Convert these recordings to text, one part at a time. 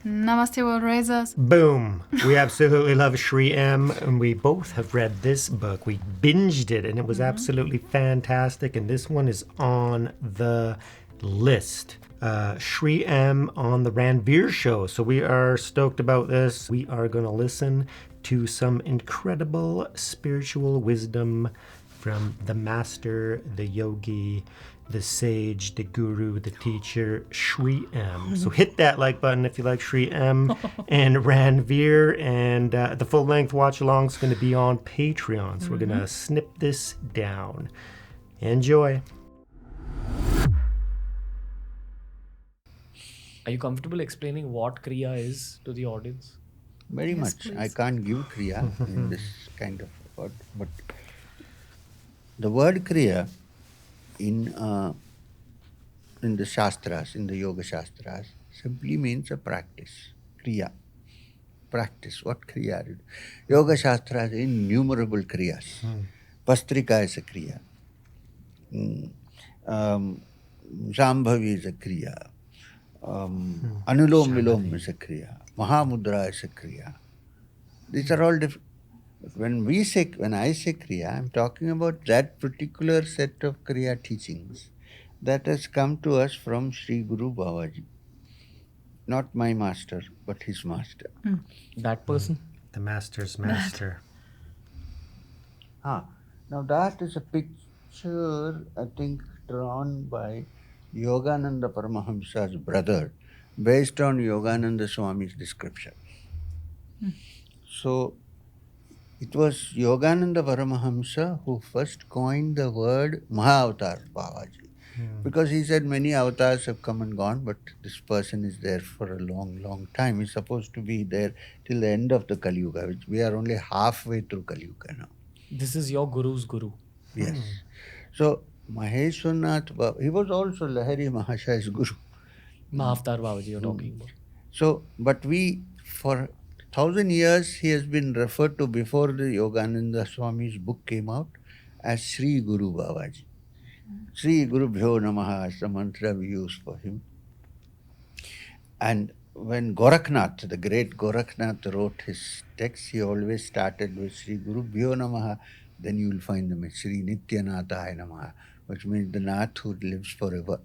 Namaste, World Raisers. Boom. We absolutely love Sri M, and we both have read this book. We binged it, and it was absolutely fantastic. And this one is on the list. Sri M on the Ranveer show. So we are stoked about this. We are going to listen to some incredible spiritual wisdom from the master, the yogi, the sage, the guru, the teacher, Sri M. So hit that like button if you like Sri M and Ranveer. And the full-length watch-along is going to be on Patreon. So we're going to snip this down. Enjoy. Are you comfortable explaining what Kriya is to the audience? Very Yes, much. please. I can't give Kriya in this kind of word, but the word Kriya in the Shastras, in the Yoga Shastras, simply means a practice. Kriya. Practice. What Kriya is? Yoga Shastras, innumerable Kriyas. Pastrika is a Kriya. Shambhavi is a Kriya. Anulom Vilom is a Kriya. Mahamudra is a Kriya. These are all different. When I say Kriya, I'm talking about that particular set of Kriya teachings that has come to us from Sri Guru Babaji. Not my master, but his master. That person? The master's master. Now that is a picture, I think, drawn by Yogananda Paramahamsa's brother, based on Yogananda Swami's description. So, it was Yogananda Paramahamsa who first coined the word Mahavatar Babaji. Because he said many avatars have come and gone, but this person is there for a long, long time. He's supposed to be there till the end of the Kali Yuga, which we are only halfway through Kali Yuga now. This is your guru's guru. Yes. So, Maheshwarnath, he was also Lahari Mahashaya's guru. Mahavatar Babaji you're talking about. So, but for 1,000 years, he has been referred to before the Yogananda Swami's book came out as Sri Guru Babaji. Sri Guru Bhyo Namaha is the mantra we use for him. And when Gorakhnath, the great Gorakhnath, wrote his text, he always started with Sri Guru Bhyo Namaha. Then you will find them as Sri Nityanataya Namaha, which means the Nath who lives forever.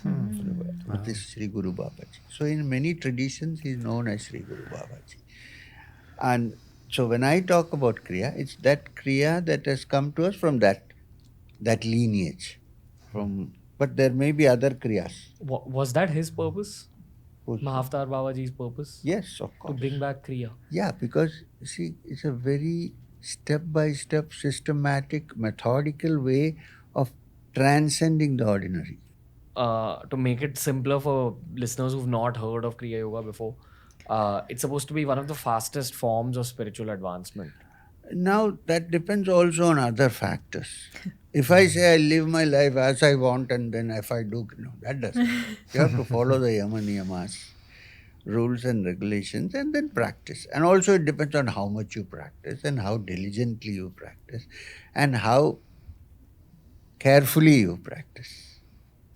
That is Sri Guru Babaji. So in many traditions, he is known as Sri Guru Babaji. And so when I talk about Kriya, it's that Kriya that has come to us from that lineage. But there may be other Kriyas. Was that his purpose? Who's- Mahavatar Babaji's purpose? Yes, of To course. bring back Kriya. Yeah, because you see, it's a very step-by-step, systematic, methodical way of transcending the ordinary. To make it simpler for listeners who've not heard of Kriya Yoga before, it's supposed to be one of the fastest forms of spiritual advancement. Now, that depends also on other factors. If I say I live my life as I want and then if I do, no, that doesn't. You have to follow the Yama Niyamas, rules and regulations, and then practice. And also it depends on how much you practice and how diligently you practice and how carefully you practice.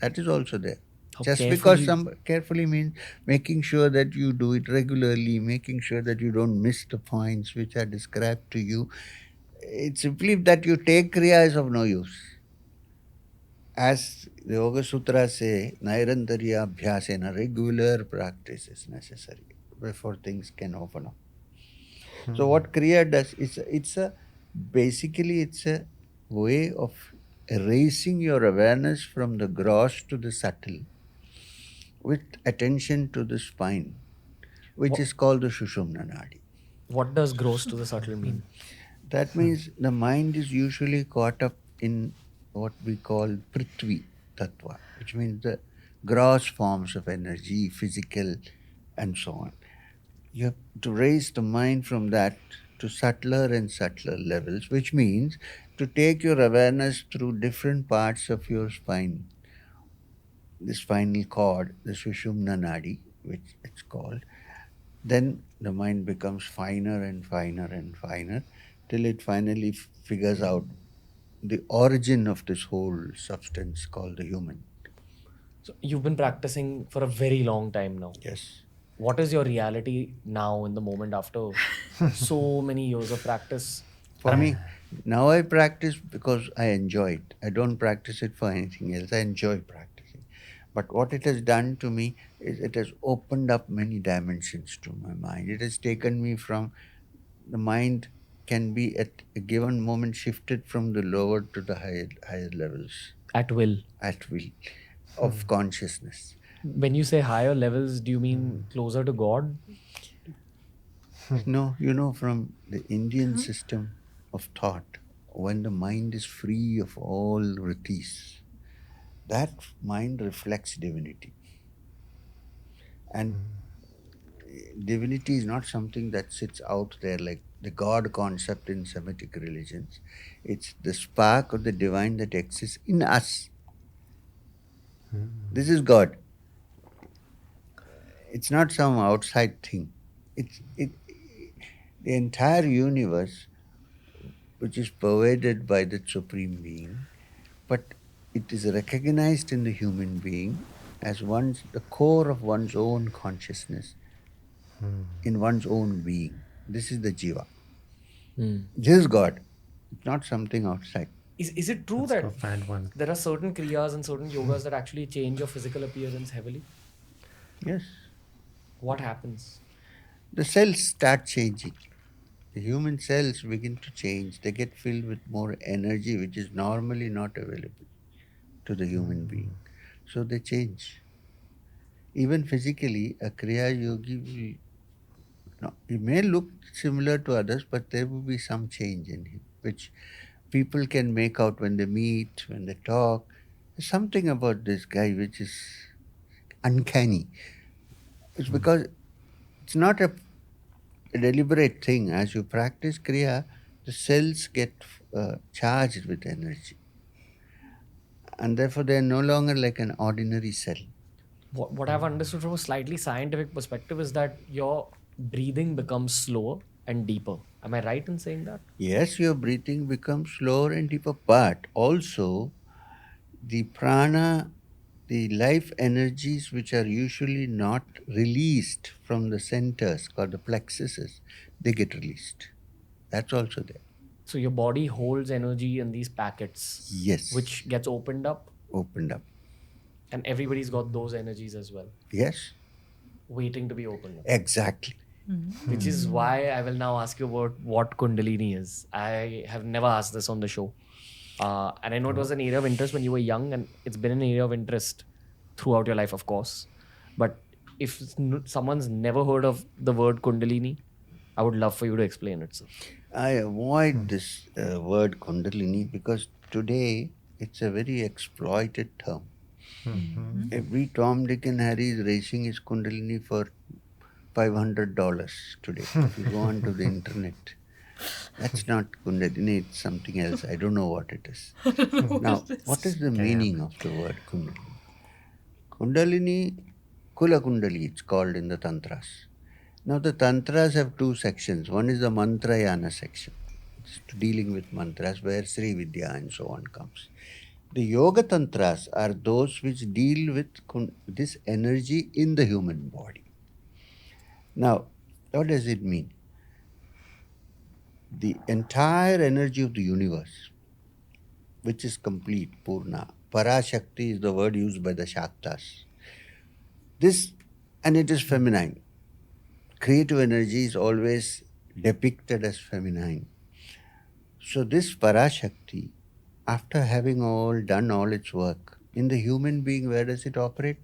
That is also there. How Just carefully- because carefully means making sure that you do it regularly, making sure that you don't miss the points which are described to you. It's simply that you take Kriya is of no use. As the Yoga Sutras say, Nairantarya Abhyasena, regular practice is necessary before things can open up. So what Kriya does, basically it's a way of erasing your awareness from the gross to the subtle with attention to the spine, which is called the Shushumna Nadi. What does gross to the subtle mean? That means the mind is usually caught up in what we call Prithvi Tattva, which means the gross forms of energy, physical, and so on. You have to raise the mind from that to subtler and subtler levels, which means to take your awareness through different parts of your spine. The spinal cord, the Sushumna Nadi, which it's called, then the mind becomes finer and finer and finer till it finally figures out the origin of this whole substance called the human. So you've been practicing for a very long time now. Yes. what is your reality now in the moment after so many years of practice? For me, now I practice because I enjoy it. I don't practice it for anything else. I enjoy practicing. But what it has done to me is it has opened up many dimensions to my mind. It has taken me from the mind can be at a given moment shifted from the lower to the higher levels At will. at will of consciousness. When you say higher levels, do you mean closer to God? No, from the Indian system of thought, when the mind is free of all vrittis, that mind reflects divinity. And divinity is not something that sits out there like the God concept in Semitic religions. It's the spark of the divine that exists in us. This is God. It's not some outside thing. The entire universe, which is pervaded by the Supreme Being, but it is recognized in the human being as the core of one's own consciousness, in one's own being. This is the jiva. This is God. It's not something outside. Is it true Let's that go find one. there are certain kriyas and certain yogas that actually change your physical appearance heavily? Yes. What happens? The cells start changing. The human cells begin to change. They get filled with more energy, which is normally not available to the human being. So they change. Even physically, a Kriya Yogi will, no, he may look similar to others, but there will be some change in him, which people can make out when they meet, when they talk. There's something about this guy which is uncanny. It's because it's not a deliberate thing. As you practice Kriya, the cells get charged with energy. And therefore, they are no longer like an ordinary cell. What I've understood from a slightly scientific perspective is that your breathing becomes slower and deeper. Am I right in saying that? Yes, your breathing becomes slower and deeper, but also the prana, the life energies which are usually not released from the centers called the plexuses, they get released. That's also there. So your body holds energy in these packets, Yes. which gets opened up, Opened up. and everybody's got those energies as well, Yes, waiting to be opened up. exactly. Which is why I will now ask you about what Kundalini is. I have never asked this on the show. And I know it was an area of interest when you were young, and it's been an area of interest throughout your life, of course. But if someone's never heard of the word Kundalini, I would love for you to explain it, sir. I avoid this word Kundalini because today it's a very exploited term. Every Tom, Dick, and Harry is racing his Kundalini for $500 today. If you go onto the internet, that's not Kundalini, it's something else. I don't know what it is. Now, what is the meaning of the word Kundalini? Kundalini, Kula Kundali, it's called in the Tantras. Now, the Tantras have two sections. One is the Mantrayana section, it's dealing with mantras, where Sri Vidya and so on comes. The Yoga Tantras are those which deal with this energy in the human body. Now, what does it mean? The entire energy of the universe, which is complete, Purna. Parashakti is the word used by the Shaktas. This, and it is feminine. Creative energy is always depicted as feminine. So this Parashakti, after having done all its work, in the human being, where does it operate?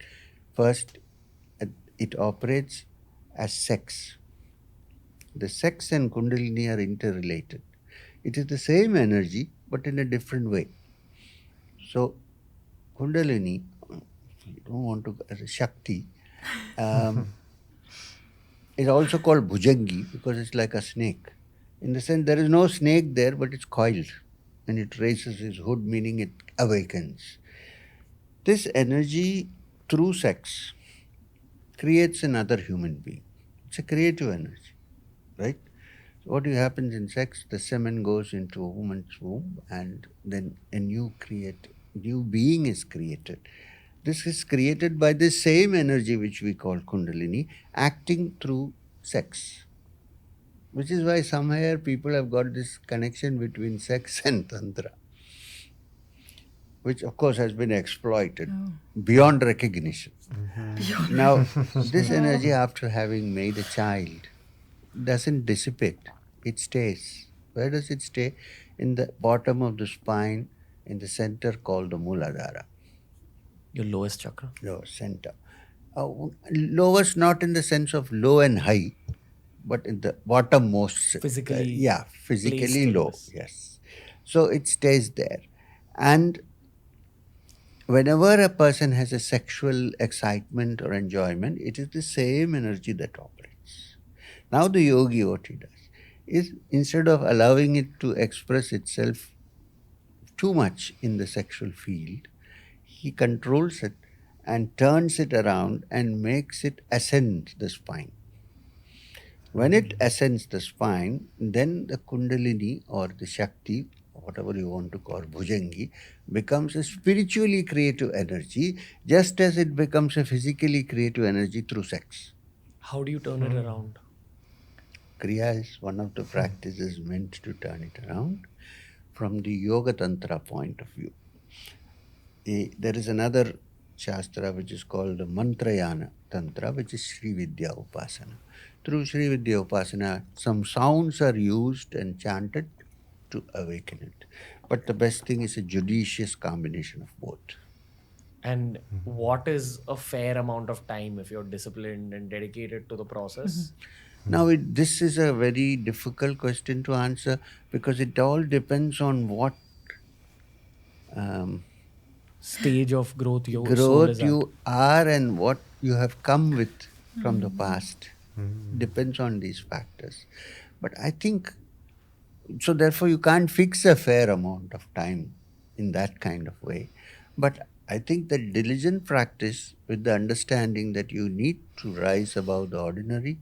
First, it operates as sex. The sex and Kundalini are interrelated. It is the same energy, but in a different way. So, Kundalini, if you don't want to, as a Shakti, is also called Bhujangi because it's like a snake. In the sense, there is no snake there, but it's coiled and it raises its hood, meaning it awakens. This energy, through sex, creates another human being. It's a creative energy, right? So what happens in sex? The semen goes into a woman's womb, and then a new being is created. This is created by the same energy which we call Kundalini acting through sex. Which is why somewhere people have got this connection between sex and Tantra, which of course has been exploited beyond recognition. Now, this energy, after having made a child, doesn't dissipate, it stays. Where does it stay? In the bottom of the spine, in the center called the Muladhara, Your lowest chakra. lower center. Lowest not in the sense of low and high, but in the bottommost. Physically physically placed low. lowest. Yes. So it stays there. And whenever a person has a sexual excitement or enjoyment, it is the same energy that operates. Now the yogi, what he does is, instead of allowing it to express itself too much in the sexual field, he controls it and turns it around and makes it ascend the spine. When it ascends the spine, then the Kundalini or the Shakti, whatever you want to call Bhujangi, becomes a spiritually creative energy, just as it becomes a physically creative energy through sex. How do you turn it around? Kriya is one of the practices meant to turn it around from the Yoga Tantra point of view. There is another Shastra which is called the Mantrayana Tantra, which is Sri Vidya Upasana. Through Sri Vidya Upasana, some sounds are used and chanted to awaken it. But the best thing is a judicious combination of both. And what is a fair amount of time if you're disciplined and dedicated to the process? Now, this is a very difficult question to answer because it all depends on what Stage of growth your soul growth is at. you are and what you have come with from the past. Depends on these factors. But I think, so therefore you can't fix a fair amount of time in that kind of way. But I think that diligent practice with the understanding that you need to rise above the ordinary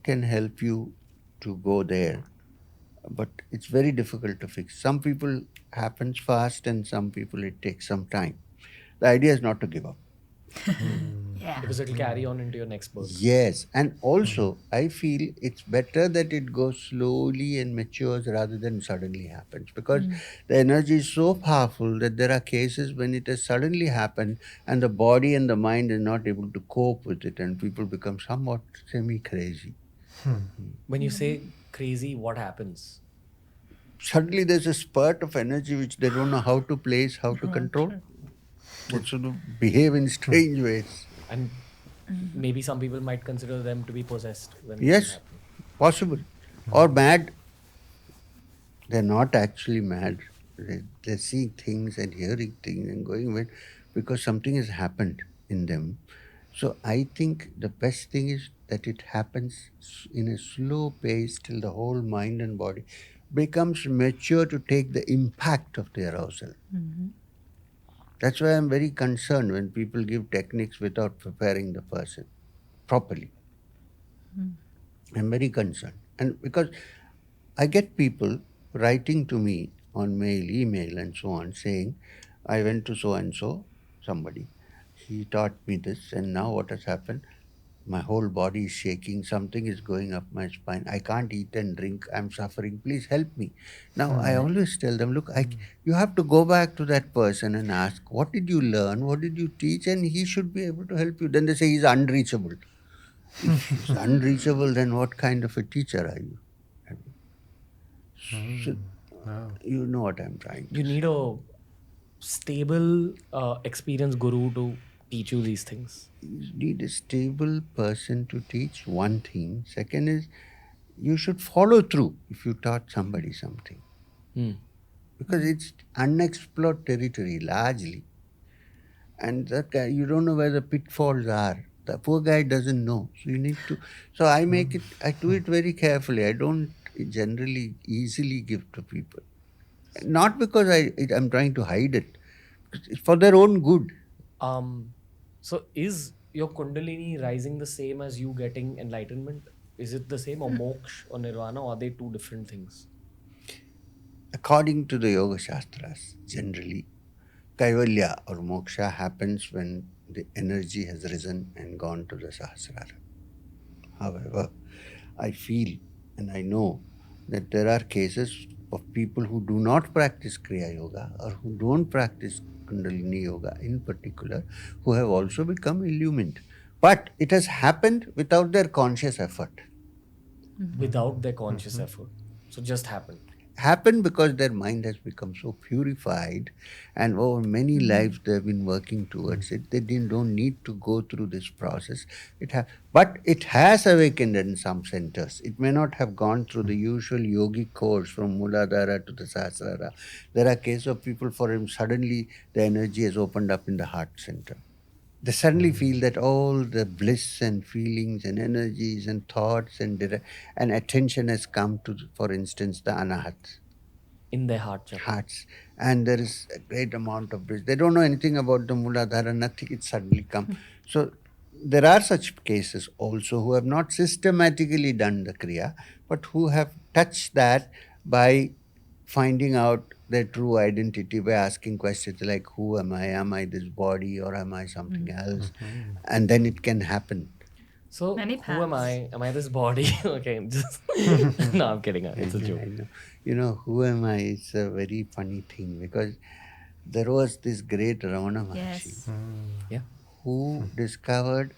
can help you to go there. But it's very difficult to fix. Some people happens fast and some people it takes some time. The idea is not to give up. Because it'll carry on into your next birth. Yes, and also I feel it's better that it goes slowly and matures rather than suddenly happens, because the energy is so powerful that there are cases when it has suddenly happened and the body and the mind is not able to cope with it and people become somewhat semi-crazy. When you say crazy, what happens? Suddenly there's a spurt of energy which they don't know how to place, how to control. They sort of behave in strange ways. And maybe some people might consider them to be possessed when Yes, this happens. possible. Or mad. They're not actually mad. They're seeing things and hearing things and going with because something has happened in them. So I think the best thing is that it happens in a slow pace till the whole mind and body becomes mature to take the impact of the arousal. That's why I'm very concerned when people give techniques without preparing the person properly. I'm very concerned. And because I get people writing to me on mail, email, and so on, saying, I went to so and so, somebody. He taught me this, and now what has happened? My whole body is shaking, something is going up my spine. I can't eat and drink, I'm suffering, please help me. Now, I always tell them, look, you have to go back to that person and ask, what did you learn? What did you teach? And he should be able to help you. Then they say he's unreachable. If he's unreachable, then what kind of a teacher are you? So, you know what I'm trying to You say. need a stable, experienced guru to teach you these things. You need a stable person to teach one thing. Second is, you should follow through if you taught somebody something. Because it's unexplored territory largely. And that guy, you don't know where the pitfalls are. The poor guy doesn't know. So you need to. So I do it very carefully. I don't generally easily give to people. Not because I'm trying to hide it. It's for their own good. So is your Kundalini rising the same as you getting enlightenment? Is it the same, or moksha or nirvana, or are they two different things? According to the Yoga Shastras, generally, Kaivalya or moksha happens when the energy has risen and gone to the Sahasrara. However, I feel and I know that there are cases of people who do not practice Kriya Yoga or who don't practice Kundalini Yoga in particular, who have also become illumined. But it has happened without their conscious effort. Without their conscious effort. So just happened. Happened because their mind has become so purified, and over many lives they've been working towards it. They don't need to go through this process. But it has awakened in some centers. It may not have gone through the usual yogic course from Muladhara to the Sahasrara. There are cases of people for whom suddenly the energy has opened up in the heart center. They suddenly feel that all the bliss and feelings and energies and thoughts and attention has come to, for instance, the anahats, In their heart chakra. hearts, and there is a great amount of bliss. They don't know anything about the Muladhara, nothing, it suddenly come. So there are such cases also who have not systematically done the Kriya, but who have touched that by finding out their true identity by asking questions like, who am I? Am I this body or am I something else? And then it can happen. So Many who am paths. I? Am I this body? Okay, just no, I'm kidding. It's a joke. I know. You know, who am I? It's a very funny thing because there was this great Ramana Maharshi Yes. Yeah. who discovered,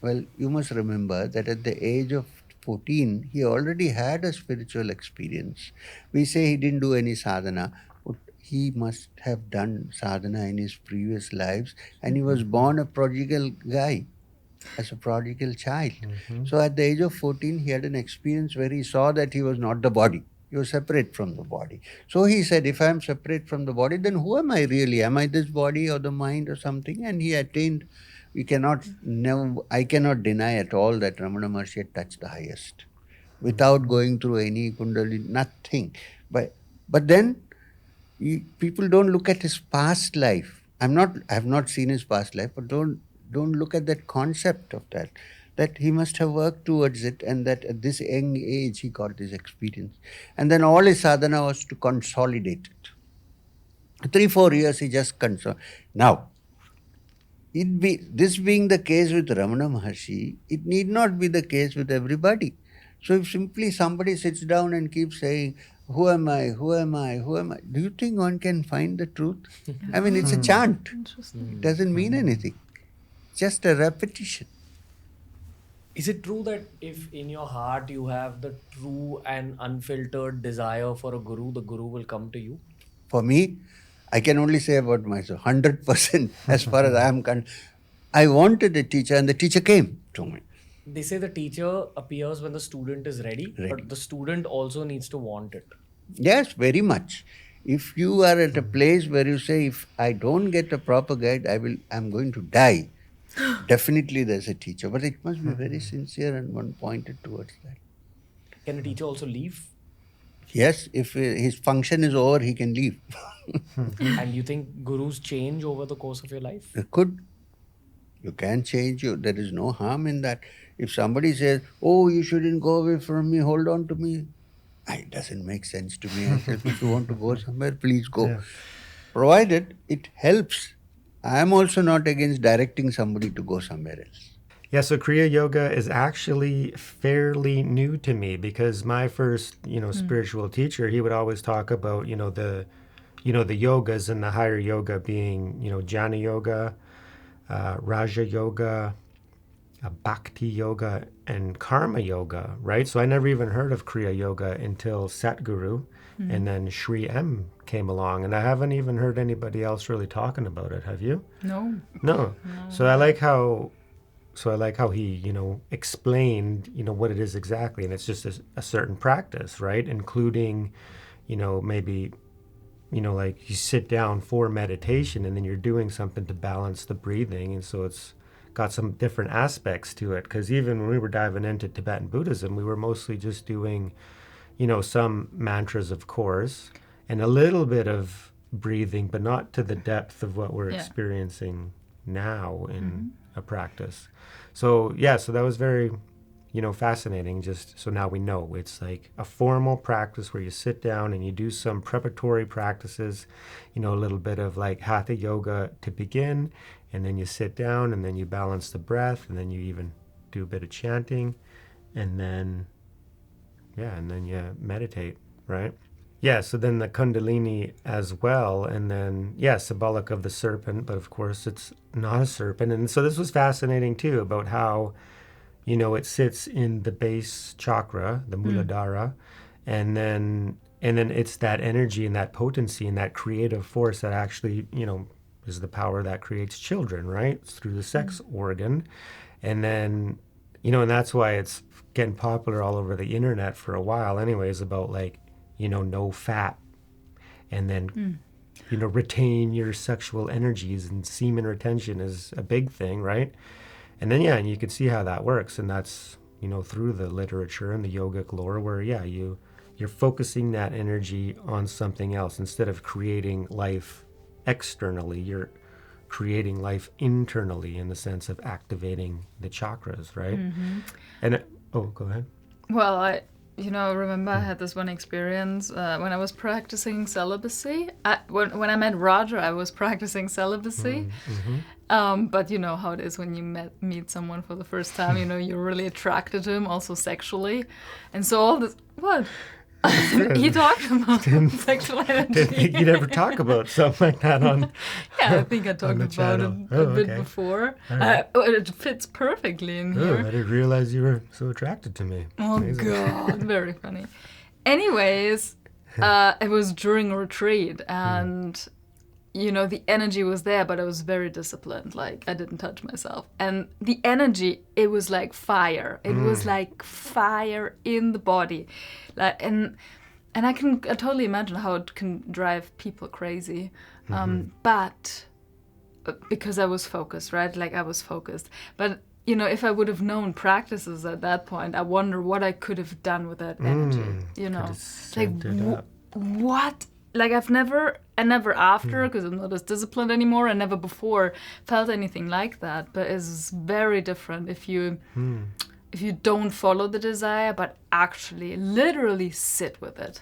well, you must remember that at the age of 14, he already had a spiritual experience. We say he didn't do any sadhana, but he must have done sadhana in his previous lives, and he was born a prodigal guy, as a prodigal child. So at the age of 14, he had an experience where he saw that he was not the body. He was separate from the body. So he said, if I am separate from the body, then who am I really? Am I this body or the mind or something? And he attained, I cannot deny at all that Ramana Maharshi had touched the highest without going through any Kundalini, nothing. But then people don't look at his past life. I have not seen his past life, but don't look at that concept of that he must have worked towards it, and that at this young age he got this experience, and then all his sadhana was to consolidate it. 3-4 years he just now this being the case with Ramana Maharshi, it need not be the case with everybody. So if simply somebody sits down and keeps saying, who am I? Who am I? Who am I? Do you think one can find the truth? I mean, it's a chant. It doesn't mean anything. Just a repetition. Is it true that if in your heart you have the true and unfiltered desire for a guru, the guru will come to you? For me, I can only say about myself, 100% as far as I am concerned. I wanted a teacher and the teacher came to me. They say the teacher appears when the student is ready, Ready. but the student also needs to want it. Yes, very much. If you are at a place where you say, if I don't get a proper guide, I'm going to die, definitely there's a teacher. But it must be very sincere and one pointed towards that. Can a teacher also leave? Yes, if his function is over, he can leave. And you think gurus change over the course of your life? It could. You can change. There is no harm in that. If somebody says, oh, you shouldn't go away from me, hold on to me, it doesn't make sense to me. I said, if you want to go somewhere, please go. Yeah. Provided it helps. I am also not against directing somebody to go somewhere else. Yeah, so Kriya Yoga is actually fairly new to me because my first, spiritual teacher, he would always talk about, the yogas and the higher yoga being, Jnana Yoga, Raja Yoga, Bhakti Yoga, and Karma Yoga, right? So I never even heard of Kriya Yoga until Satguru, and then Sri M came along, and I haven't even heard anybody else really talking about it. Have you? No. So I like how he, explained, what it is exactly, and it's just a certain practice, right? Including, maybe, like you sit down for meditation and then you're doing something to balance the breathing, and so it's got some different aspects to it. Because even when we were diving into Tibetan Buddhism, we were mostly just doing, some mantras, of course, and a little bit of breathing, but not to the depth of what we're experiencing now in a practice. So that was very fascinating. Just so now we know it's like a formal practice where you sit down and you do some preparatory practices, a little bit of like hatha yoga to begin, and then you sit down and then you balance the breath, and then you even do a bit of chanting, and then you meditate, right? Yeah, so then the Kundalini as well, and then, symbolic of the serpent, but of course it's not a serpent. And so this was fascinating too, about how, it sits in the base chakra, the Muladhara, and then it's that energy and that potency and that creative force that actually, is the power that creates children, right? It's through the sex organ. And then, and that's why it's getting popular all over the internet for a while anyways, about like, no fat, and then, retain your sexual energies, and semen retention is a big thing, right? And then, and you can see how that works. And that's, through the literature and the yogic lore where, you're focusing that energy on something else. Instead of creating life externally, you're creating life internally in the sense of activating the chakras, right? And, go ahead. Well, I remember I had this one experience when I was practicing celibacy. When I met Roger, I was practicing celibacy. But you know how it is when you meet someone for the first time, you're really attracted to him, also sexually. And so all this, what? He talked about sexual energy. Didn't think you'd ever talk about something like that on. Yeah, I think I talked about it a bit before. Right. It fits perfectly in here. I didn't realize you were so attracted to me. Oh, amazing. God, very funny. Anyways, it was during a retreat, and the energy was there, but I was very disciplined. Like, I didn't touch myself. And the energy, it was like fire. It was like fire in the body. Like, and I totally imagine how it can drive people crazy. But because I was focused, right? Like, I was focused. But, if I would have known practices at that point, I wonder what I could have done with that energy. Like, what? Like, I never after, because I'm not as disciplined anymore, and never before felt anything like that. But it's very different if you don't follow the desire, but actually literally sit with it.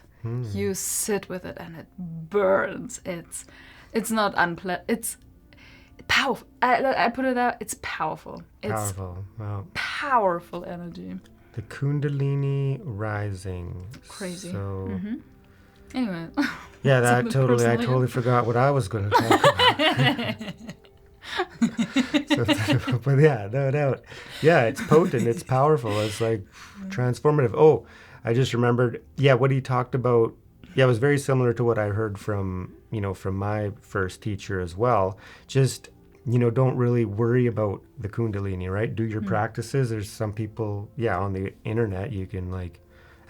You sit with it and it burns. It's not unpleasant. It's powerful. I put it out, it's powerful. It's powerful. Wow. Powerful energy. The Kundalini rising. Crazy. So... Anyway. Yeah, I totally forgot what I was going to talk about. But yeah, no doubt. Yeah, it's potent, it's powerful, it's like transformative. Oh, I just remembered, what he talked about, it was very similar to what I heard from my first teacher as well. Just, don't really worry about the Kundalini, right? Do your practices. There's some people, on the internet, you can like,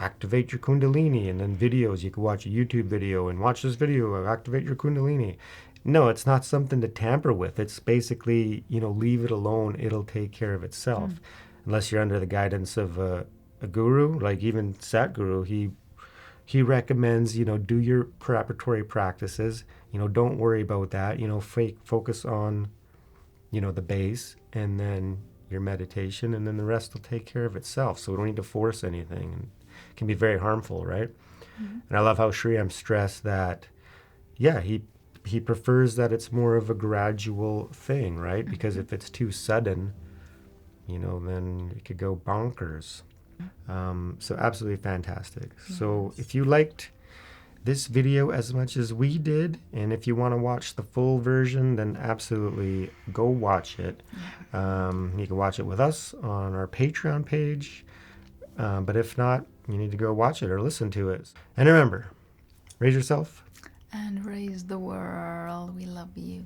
activate your Kundalini, and then videos, you can watch a YouTube video and watch this video, activate your Kundalini. No, it's not something to tamper with. It's basically, leave it alone. It'll take care of itself. Unless you're under the guidance of a guru, like even Satguru, he recommends, do your preparatory practices, don't worry about that, focus on, the base, and then your meditation, and then the rest will take care of itself. So we don't need to force anything. And can be very harmful, right? And I love how Sri stressed that, he prefers that it's more of a gradual thing, right? Because if it's too sudden, then it could go bonkers. So absolutely fantastic. Yes. So if you liked this video as much as we did, and if you want to watch the full version, then absolutely go watch it. You can watch it with us on our Patreon page. But if not, you need to go watch it or listen to it. And remember, raise yourself. And raise the world. We love you.